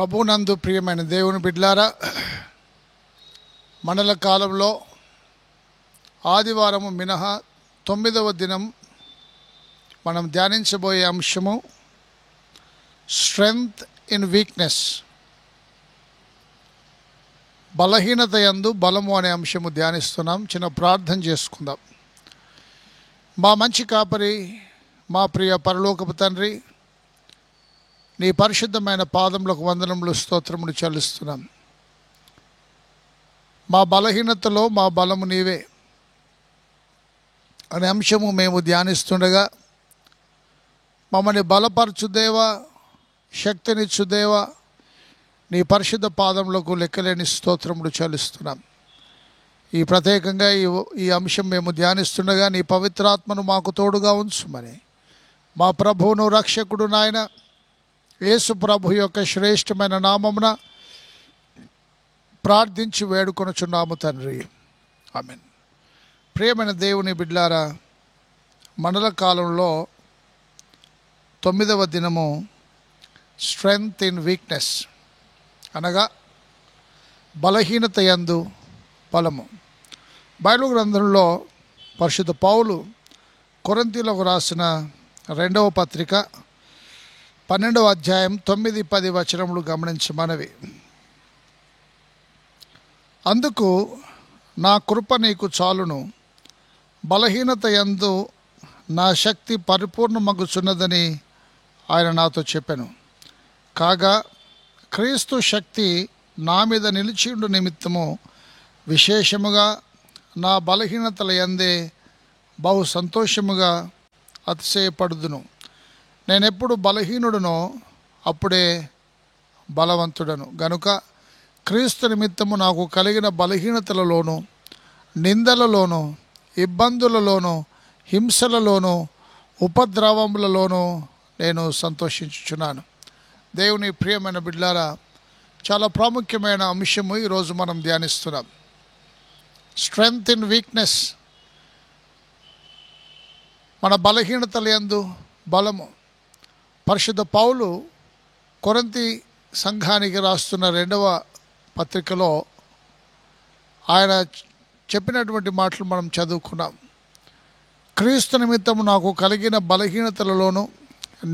ప్రభునందు ప్రియమైన దేవుని బిడ్డలారా, మండల కాలంలో ఆదివారము మినహా 9వ దినం మనం ధ్యానించబోయే అంశము స్ట్రెంగ్త్ ఇన్ వీక్నెస్, బలహీనత యందు బలము అనే అంశము ధ్యానిస్తున్నాం. చిన్న ప్రార్థన చేసుకుందాం. మా మంచి కాపరి, మా ప్రియ పరలోకపు తండ్రి, నీ పరిశుద్ధమైన పాదములకు వందనములు, స్తోత్రములు చెల్లిస్తున్నాం. మా బలహీనతలో మా బలము నీవే అనే అంశము మేము ధ్యానిస్తుండగా, మమ్మల్ని బలపరచుదేవా, శక్తినిచ్చుదేవా, నీ పరిశుద్ధ పాదములకు లెక్కలేని స్తోత్రములు చెల్లిస్తున్నాం. ఈ ప్రత్యేకంగా ఈ అంశం మేము ధ్యానిస్తుండగా నీ పవిత్రాత్మను మాకు తోడుగా ఉంచుమని మా ప్రభువును రక్షకుడు నాయన యేసు ప్రభు యొక్క శ్రేష్టమైన నామమున ప్రార్థించి వేడుకొనుచున్నాము తండ్రి, ఆమేన్. ప్రియమైన దేవుని బిడ్డలారా, మండల కాలంలో 9వ దినము స్ట్రెంగ్త్ ఇన్ వీక్నెస్, అనగా బలహీనత యందు బలము. బైబిల్ గ్రంథంలో పరిశుద్ధ పౌలు కొరింథీయులకు రాసిన 2వ పత్రిక 12వ అధ్యాయం 9-10 వచనములు గమనించమనవి. అందుకు నా కృప నీకు చాలును, బలహీనత యందు నా శక్తి పరిపూర్ణమగుచున్నదని ఆయన నాతో చెప్పాను. కాగా క్రీస్తు శక్తి నా మీద నిలిచిండు నిమిత్తము విశేషముగా నా బలహీనతల యందే బహు సంతోషముగా అతిశయపడుదును. నేనెప్పుడు బలహీనుడునో అప్పుడే బలవంతుడను. గనుక క్రీస్తు నిమిత్తము నాకు కలిగిన బలహీనతలలోను, నిందలలోను, ఇబ్బందులలోను, హింసలలోను, ఉపద్రవములలోను నేను సంతోషించుచున్నాను. దేవుని ప్రియమైన బిడ్డలారా, చాలా ప్రాముఖ్యమైన అంశము ఈరోజు మనం ధ్యానిస్తున్నాం. స్ట్రెంగ్త్ ఇన్ వీక్నెస్, మన బలహీనతల యందు బలము. పరిశుద్ధ పౌలు కొరింథీ సంఘానికి రాస్తున్న 2వ పత్రికలో ఆయన చెప్పినటువంటి మాటలు మనం చదువుకున్నాం. క్రీస్తు నిమిత్తము నాకు కలిగిన బలహీనతలలోను,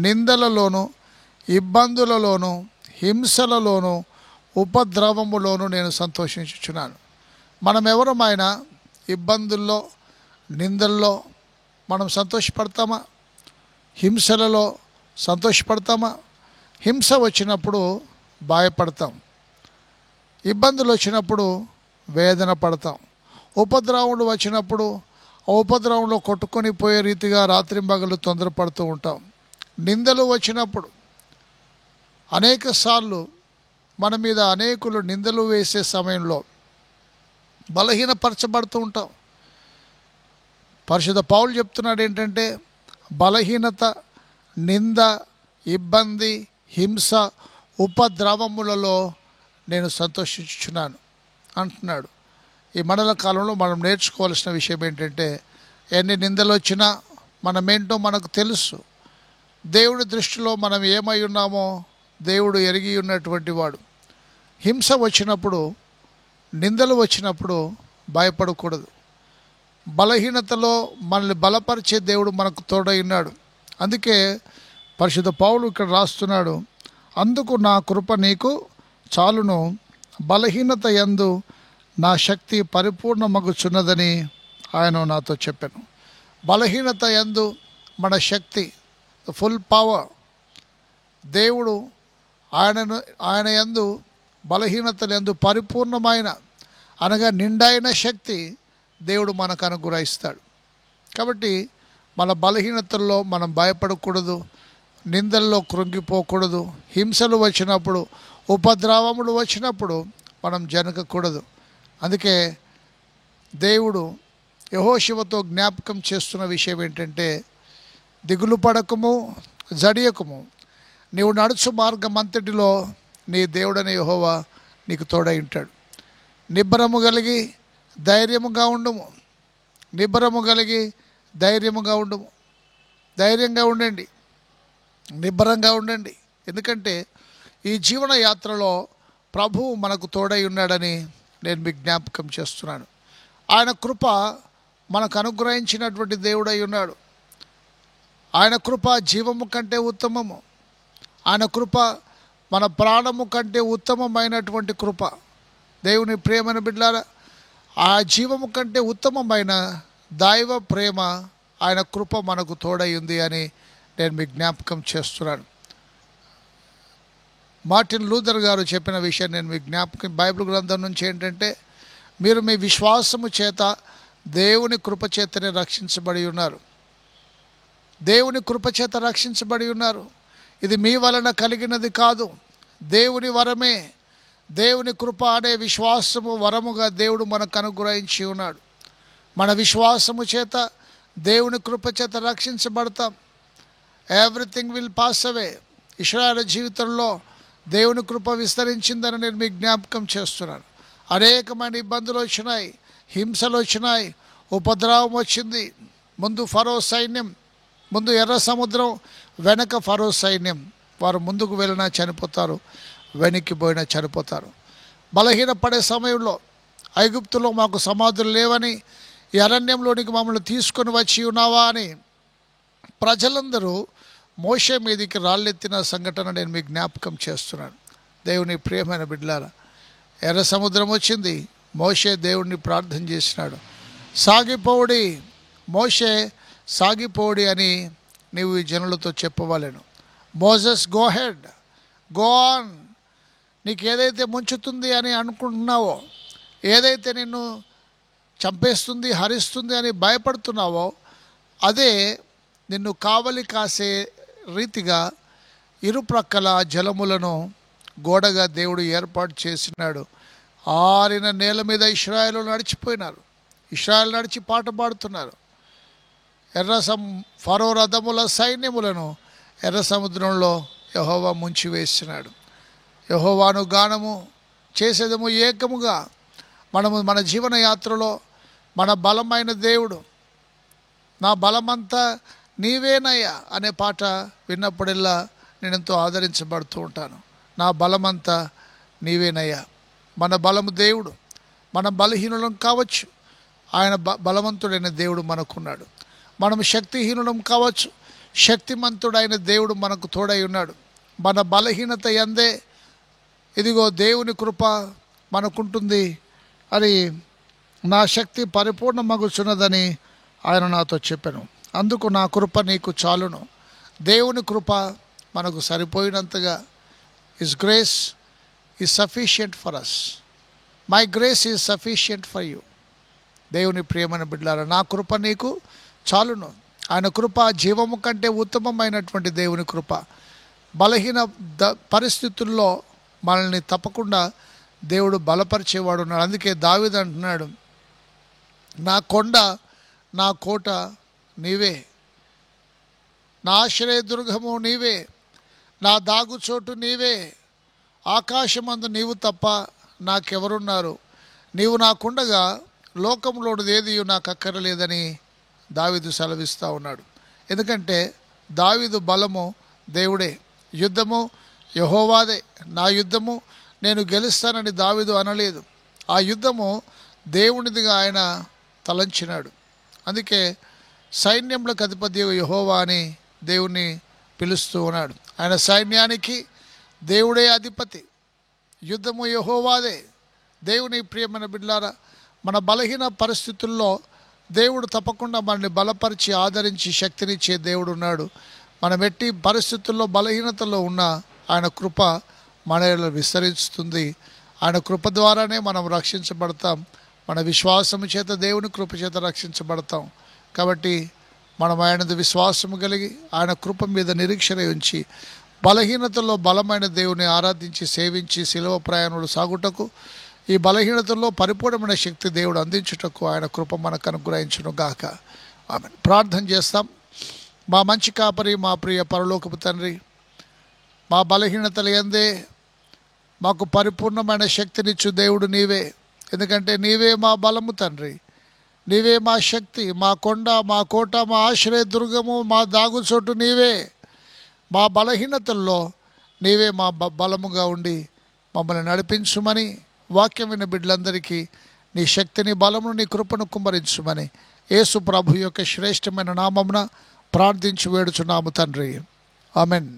నిందలలోను, ఇబ్బందులలోను, హింసలలోను, ఉపద్రవములోను నేను సంతోషించుచున్నాను. మనం ఎవరమైనా ఇబ్బందుల్లో, నిందల్లో మనం సంతోషపడతామా? హింసలలో సంతోషపడతామా? హింస వచ్చినప్పుడు భయపడతాం, ఇబ్బందులు వచ్చినప్పుడు వేదన పడతాం, ఉపద్రవములు వచ్చినప్పుడు ఆ ఉపద్రవంలో కొట్టుకొని పోయే రీతిగా రాత్రింబగలు తొందరపడుతూ ఉంటాం. నిందలు వచ్చినప్పుడు అనేక సార్లు మన మీద అనేకులు నిందలు వేసే సమయంలో బలహీనపరచబడుతూ ఉంటాం. పరిశుద్ధ పౌలు చెప్తున్నాడు ఏంటంటే, బలహీనత, నింద, ఇబ్బంది, హింస, ఉపద్రవములలో నేను సంతోషించుచున్నాను అంటున్నాడు. ఈ మండల కాలంలో మనం నేర్చుకోవాల్సిన విషయం ఏంటంటే, ఎన్ని నిందలు వచ్చినా మనమేంటో మనకు తెలుసు. దేవుడి దృష్టిలో మనం ఏమై ఉన్నామో దేవుడు ఎరిగి ఉన్నటువంటి వాడు. హింస వచ్చినప్పుడు, నిందలు వచ్చినప్పుడు భయపడకూడదు. బలహీనతలో మనల్ని బలపరిచే దేవుడు మనకు తోడై ఉన్నాడు. అందుకే పరిశుద్ధ పౌలు ఇక్కడ రాస్తున్నాడు, అందుకు నా కృప నీకు చాలును, బలహీనత యందు నా శక్తి పరిపూర్ణమగుచున్నదని ఆయన నాతో చెప్పాను. బలహీనత యందు మన శక్తి, ఫుల్ పవర్, దేవుడు ఆయన యందు బలహీనతల యందు పరిపూర్ణమైన, అనగా నిండైన శక్తి దేవుడు మనకు అనుగ్రహిస్తాడు. కాబట్టి మన బలహీనతల్లో మనం భయపడకూడదు, నిందల్లో కృంగిపోకూడదు, హింసలు వచ్చినప్పుడు, ఉపద్రవములు వచ్చినప్పుడు మనం జనకకూడదు. అందుకే దేవుడు యెహోషువతో జ్ఞాపకం చేస్తున్న విషయం ఏంటంటే, దిగులు పడకము, జడియకము, నీవు నడుచు మార్గం అంతటిలో నీ దేవుడైన యెహోవా నీకు తోడై ఉంటాడు. నిబ్బరము కలిగి ధైర్యముగా ఉండుము, నిబ్బరము కలిగి ధైర్యముగా ఉండుము. ధైర్యంగా ఉండండి, నిబ్బరంగా ఉండండి. ఎందుకంటే ఈ జీవన యాత్రలో ప్రభువు మనకు తోడై ఉన్నాడని నేను మీకు జ్ఞాపకం చేస్తున్నాను. ఆయన కృప మనకు అనుగ్రహించినటువంటి దేవుడై ఉన్నాడు. ఆయన కృప జీవము కంటే ఉత్తమము. ఆయన కృప మన ప్రాణము కంటే ఉత్తమమైనటువంటి కృప. దేవుని ప్రేమను బిడ్డలారా, ఆ జీవము కంటే ఉత్తమమైన దైవ ప్రేమ, ఆయన కృప మనకు తోడై ఉంది అని నేను మీకు జ్ఞాపకం చేస్తున్నాను. మార్టిన్ లూథర్ గారు చెప్పిన విషయం నేను మీకు జ్ఞాపకం, బైబిల్ గ్రంథం నుంచి ఏంటంటే, మీరు మీ విశ్వాసము చేత దేవుని కృప చేతనే రక్షించబడి ఉన్నారు. దేవుని కృప చేత రక్షించబడి ఉన్నారు. ఇది మీ వలన కలిగినది కాదు, దేవుని వరమే. దేవుని కృప అనే విశ్వాసము వరముగా దేవుడు మనకు అనుగ్రహించి ఉన్నాడు. మన విశ్వాసము చేత దేవుని కృప చేత రక్షించబడతాం. Everything will pass away. ఇశ్రాయేలు జీవితంలో దేవుని కృప విస్తరించిందని నేను మీకు జ్ఞాపకం చేస్తున్నాను. అనేకమైన ఇబ్బందులు వచ్చినాయి, హింసలు వచ్చినాయి, ఉపద్రవం వచ్చింది. ముందు ఫరో సైన్యం, ముందు ఎర్ర సముద్రం, వెనక ఫరో సైన్యం. వారు ముందుకు వెళ్ళినా చనిపోతారు, వెనక్కి పోయినా చనిపోతారు. బలహీనపడే సమయంలో ఐగుప్తులో మాకు సమాధులు లేవని, ఈ అరణ్యంలోనికి మమ్మల్ని తీసుకొని వచ్చి ఉన్నావా అని ప్రజలందరూ మోషే మీదికి రాళ్ళెత్తిన సంఘటన నేను మీకు జ్ఞాపకం చేస్తున్నాను. దేవుని ప్రియమైన బిడ్డలారా, ఎర్ర సముద్రం వచ్చింది, మోషే దేవుడిని ప్రార్థన చేసినాడు. సాగిపోవుడి మోషే, సాగిపోవుడి అని నీవు ఈ జనులతో చెప్పవలెను. Moses go ahead, go on. నీకు ఏదైతే ముంచుతుంది అని అనుకుంటున్నావో, ఏదైతే నిన్ను చంపేస్తుంది, హరిస్తుంది అని భయపడుతున్నావో, అదే నిన్ను కావలి కాసే రీతిగా ఇరుప్రక్కల జలములను గోడగా దేవుడు ఏర్పాటు చేసినాడు. ఆరిన నేల మీద ఇశ్రాయేలు నడిచిపోయినారు. ఇశ్రాయేలు నడిచి పాట పాడుతున్నారు. ఫరో రథముల సైన్యములను ఎర్ర సముద్రంలో యెహోవా ముంచివేసినాడు. యెహోవాను గానము చేసేదము ఏకముగా. మనము మన జీవన యాత్రలో మన బలమైన దేవుడు, నా బలమంతా నీవేనయ్యా అనే పాట విన్నప్పుడల్లా నేను ఎంతో ఆదరించబడుతూ ఉంటాను. నా బలమంతా నీవేనయ్యా. మన బలము దేవుడు. మనం బలహీనులం కావచ్చు, ఆయన బలవంతుడైన దేవుడు మనకున్నాడు. మనం శక్తిహీనులం కావచ్చు, శక్తిమంతుడైన దేవుడు మనకు తోడై ఉన్నాడు. మన బలహీనత యందే ఇదిగో దేవుని కృప మనకుంటుంది అని, నా శక్తి పరిపూర్ణమగుచున్నదని ఆయన నాతో చెప్పాను. అందుకు నా కృప నీకు చాలును. దేవుని కృప మనకు సరిపోయినంతగా, his grace is sufficient for us. My grace is sufficient for you. దేవుని ప్రియమైన బిడ్డలారా, నా కృప నీకు చాలును. ఆయన కృప జీవము కంటే ఉత్తమమైనటువంటి దేవుని కృప. బలహీన పరిస్థితుల్లో మనల్ని తప్పకుండా దేవుడు బలపరిచేవాడు ఉన్నాడు. అందుకే దావీదు అంటున్నాడు, నా కొండ, నా కోట నీవే, నా ఆశ్రయదుర్గము నీవే, నా దాగుచోటు నీవే. ఆకాశమందు నీవు తప్ప నాకెవరున్నారు? నీవు నాకుండగా లోకంలోనిది ఏది నాకు అక్కరలేదని దావీదు సెలవిస్తూ ఉన్నాడు. ఎందుకంటే దావీదు బలము దేవుడే, యుద్ధము యెహోవాదే. నా యుద్ధము నేను గెలుస్తానని దావీదు అనలేదు. ఆ యుద్ధము దేవునిదిగా ఆయన తలంచినాడు. అందుకే సైన్యములకు అధిపతి యెహోవా అని దేవుణ్ణి పిలుస్తూ ఉన్నాడు. ఆయన సైన్యానికి దేవుడే అధిపతి, యుద్ధము యెహోవాదే. దేవుని ప్రియమైన బిడ్డలారా, మన బలహీన పరిస్థితుల్లో దేవుడు తప్పకుండా మనల్ని బలపరిచి ఆదరించి శక్తినిచ్చే దేవుడు ఉన్నాడు. మనం ఎట్టి పరిస్థితుల్లో బలహీనతలో ఉన్న ఆయన కృప మనలో విస్తరిస్తుంది. ఆయన కృప ద్వారానే మనం రక్షించబడతాం. మన విశ్వాసము చేత దేవుని కృప చేత రక్షించబడతాం. కాబట్టి మనం ఆయనది విశ్వాసము కలిగి ఆయన కృప మీద నిరీక్షణ ఉంచి బలహీనతల్లో బలమైన దేవుని ఆరాధించి సేవించి శిలువ ప్రయాణులు సాగుటకు, ఈ బలహీనతల్లో పరిపూర్ణమైన శక్తి దేవుడు అందించుటకు ఆయన కృప మనకు అనుగ్రహించును గాక. ఆమేన్. ప్రార్థన చేస్తాం. మా మంచి కాపరి, మా ప్రియ పరలోకపు తండ్రి, మా బలహీనతలు యందే మాకు పరిపూర్ణమైన శక్తినిచ్చు దేవుడు నీవే. ఎందుకంటే నీవే మా బలము తండ్రి, నీవే మా శక్తి, మా కొండ, మా కోట, మా ఆశ్రయ దుర్గము, మా దాగుచోటు నీవే. మా బలహీనతల్లో నీవే మా బలముగా ఉండి మమ్మల్ని నడిపించుమని, వాక్యం విన్న బిడ్డలందరికీ నీ శక్తిని, బలమును, నీ కృపను కుమ్మరించుమని యేసు ప్రభు యొక్క శ్రేష్టమైన నామమున ప్రార్థించి వేడుచున్నాము తండ్రి. ఆమెన్.